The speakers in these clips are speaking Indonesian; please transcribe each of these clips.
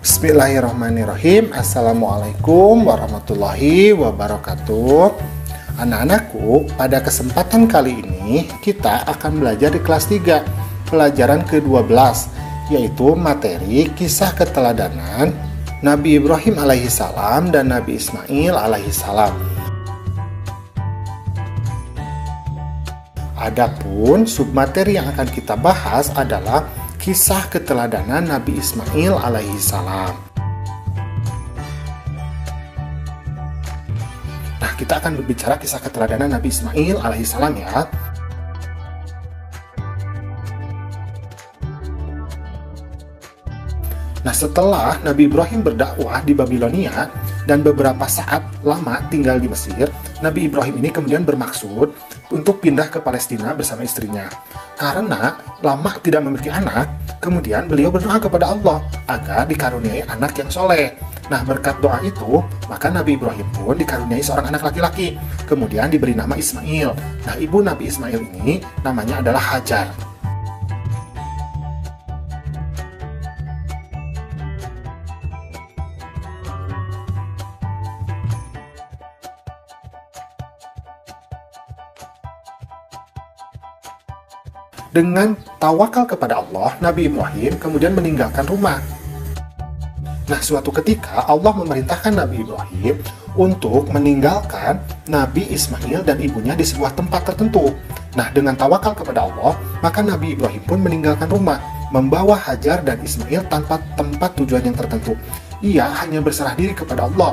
Bismillahirrahmanirrahim. Assalamualaikum warahmatullahi wabarakatuh. Anak-anakku, pada kesempatan kali ini kita akan belajar di kelas 3, pelajaran ke-12, yaitu materi kisah keteladanan Nabi Ibrahim alaihissalam dan Nabi Ismail alaihissalam. Adapun submateri yang akan kita bahas adalah kisah keteladanan Nabi Ismail alaihissalam. Nah, kita akan berbicara kisah keteladanan Nabi Ismail alaihissalam ya. Nah, setelah Nabi Ibrahim berdakwah di Babilonia dan beberapa saat lama tinggal di Mesir, Nabi Ibrahim ini kemudian bermaksud untuk pindah ke Palestina bersama istrinya. Karena lama tidak memiliki anak, kemudian beliau berdoa kepada Allah agar dikaruniai anak yang soleh. Nah, berkat doa itu, maka Nabi Ibrahim pun dikaruniai seorang anak laki-laki, kemudian diberi nama Ismail. Nah, ibu Nabi Ismail ini namanya adalah Hajar. Dengan tawakal kepada Allah, Nabi Ibrahim kemudian meninggalkan rumah. Nah, suatu ketika Allah memerintahkan Nabi Ibrahim untuk meninggalkan Nabi Ismail dan ibunya di sebuah tempat tertentu. Nah, dengan tawakal kepada Allah, maka Nabi Ibrahim pun meninggalkan rumah, membawa Hajar dan Ismail tanpa tempat tujuan yang tertentu. Ia hanya berserah diri kepada Allah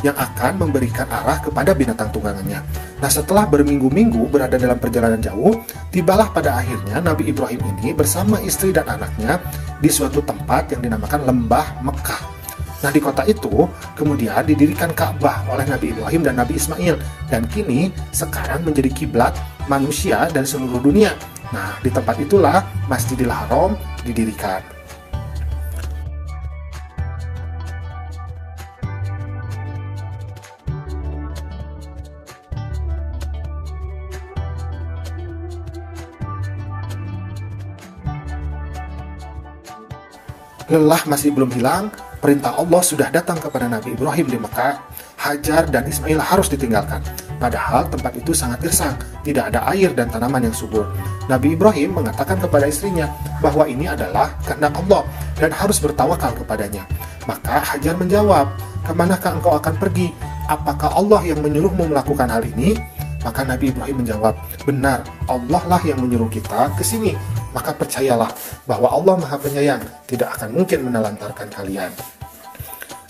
yang akan memberikan arah kepada binatang tunggangannya. Nah, setelah berminggu-minggu berada dalam perjalanan jauh, tibalah pada akhirnya Nabi Ibrahim ini bersama istri dan anaknya di suatu tempat yang dinamakan Lembah Mekah. Nah, di kota itu kemudian didirikan Ka'bah oleh Nabi Ibrahim dan Nabi Ismail, dan kini sekarang menjadi kiblat manusia dari seluruh dunia. Nah, di tempat itulah Masjidil Haram didirikan. Lelah masih belum hilang, perintah Allah sudah datang kepada Nabi Ibrahim di Mekah. Hajar dan Ismail harus ditinggalkan. Padahal tempat itu sangat gersang, tidak ada air dan tanaman yang subur. Nabi Ibrahim mengatakan kepada istrinya bahwa ini adalah kehendak Allah dan harus bertawakal kepadanya. Maka Hajar menjawab, "Kemanakah engkau akan pergi? Apakah Allah yang menyuruhmu melakukan hal ini?" Maka Nabi Ibrahim menjawab, "Benar, Allah lah yang menyuruh kita ke sini. Maka percayalah bahwa Allah Maha Penyayang, tidak akan mungkin menelantarkan kalian."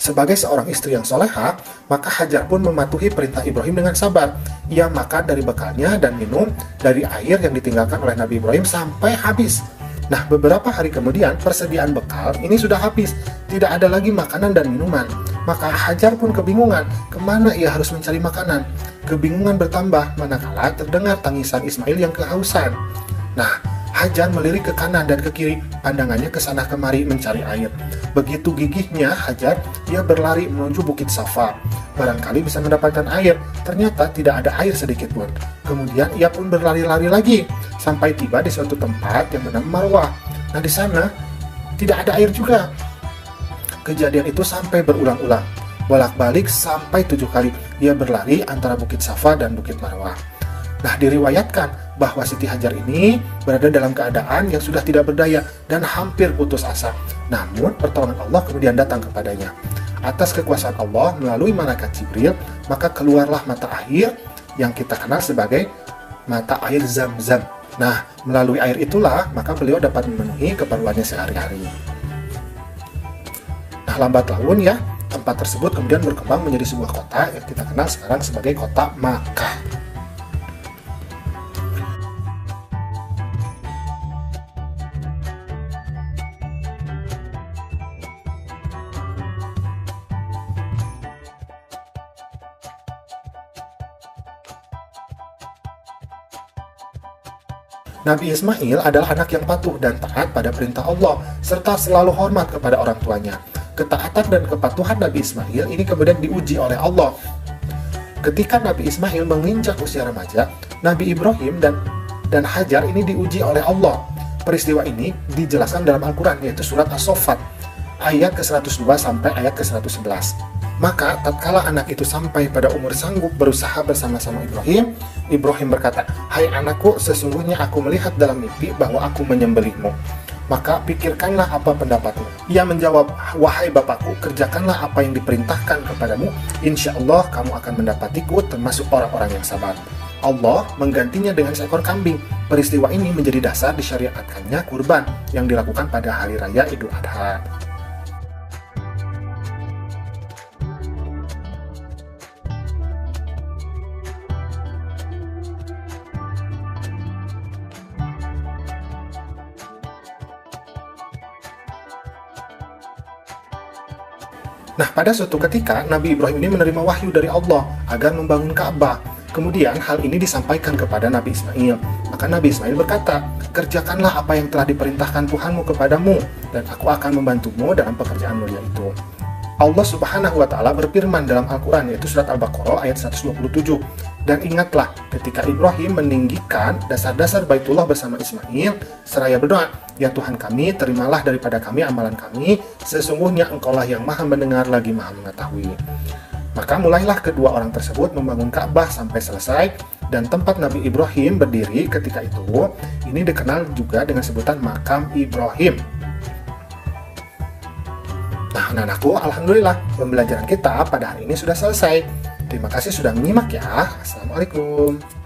Sebagai seorang istri yang soleha, maka Hajar pun mematuhi perintah Ibrahim dengan sabar. Ia makan dari bekalnya dan minum dari air yang ditinggalkan oleh Nabi Ibrahim sampai habis. Nah, beberapa hari kemudian persediaan bekal ini sudah habis, tidak ada lagi makanan dan minuman. Maka Hajar pun kebingungan, kemana ia harus mencari makanan. Kebingungan bertambah manakala terdengar tangisan Ismail yang kehausan. Nah, Hajar melirik ke kanan dan ke kiri, pandangannya ke sana kemari mencari air. Begitu gigihnya Hajar, ia berlari menuju Bukit Safa. Barangkali bisa mendapatkan air, ternyata tidak ada air sedikit pun. Kemudian ia pun berlari-lari lagi, sampai tiba di suatu tempat yang bernama Marwah. Nah, di sana tidak ada air juga. Kejadian itu sampai berulang-ulang, bolak-balik sampai 7 kali ia berlari antara Bukit Safa dan Bukit Marwah. Nah, diriwayatkan bahwa Siti Hajar ini berada dalam keadaan yang sudah tidak berdaya dan hampir putus asa. Namun, pertolongan Allah kemudian datang kepadanya. Atas kekuasaan Allah melalui malaikat Jibril, maka keluarlah mata air yang kita kenal sebagai mata air Zam-Zam. Nah, melalui air itulah maka beliau dapat memenuhi keperluannya sehari-hari. Nah, lambat laun ya, tempat tersebut kemudian berkembang menjadi sebuah kota yang kita kenal sekarang sebagai kota Makkah. Nabi Ismail adalah anak yang patuh dan taat pada perintah Allah, serta selalu hormat kepada orang tuanya. Ketaatan dan kepatuhan Nabi Ismail ini kemudian diuji oleh Allah. Ketika Nabi Ismail menginjak usia remaja, Nabi Ibrahim dan Hajar ini diuji oleh Allah. Peristiwa ini dijelaskan dalam Al-Quran, yaitu surat As-Saffat. ayat ke-102 sampai ayat ke-111. Maka tatkala anak itu sampai pada umur sanggup berusaha bersama-sama Ibrahim, Ibrahim berkata, "Hai anakku, sesungguhnya aku melihat dalam mimpi bahwa aku menyembelihmu. Maka pikirkanlah apa pendapatmu." Ia menjawab, "Wahai bapakku, kerjakanlah apa yang diperintahkan kepadamu. Insya Allah kamu akan mendapatiku termasuk orang-orang yang sabar." Allah menggantinya dengan seekor kambing. Peristiwa ini menjadi dasar disyariatkannya kurban yang dilakukan pada hari raya Idul Adha. Nah, pada suatu ketika, Nabi Ibrahim ini menerima wahyu dari Allah agar membangun Ka'bah. Kemudian, hal ini disampaikan kepada Nabi Ismail. Maka Nabi Ismail berkata, "Kerjakanlah apa yang telah diperintahkan Tuhanmu kepadamu, dan aku akan membantumu dalam pekerjaan mulia itu." Allah Subhanahu wa Ta'ala berfirman dalam Al-Quran, yaitu surat Al-Baqarah ayat 127. "Dan ingatlah ketika Ibrahim meninggikan dasar-dasar Baitullah bersama Ismail, seraya berdoa, 'Ya Tuhan kami, terimalah daripada kami amalan kami, sesungguhnya Engkaulah yang maha mendengar lagi maha mengetahui.' Maka mulailah kedua orang tersebut membangun Ka'bah sampai selesai, dan tempat Nabi Ibrahim berdiri ketika itu, ini dikenal juga dengan sebutan Makam Ibrahim. Nah, anak-anakku, alhamdulillah pembelajaran kita pada hari ini sudah selesai. Terima kasih sudah menyimak ya. Assalamualaikum.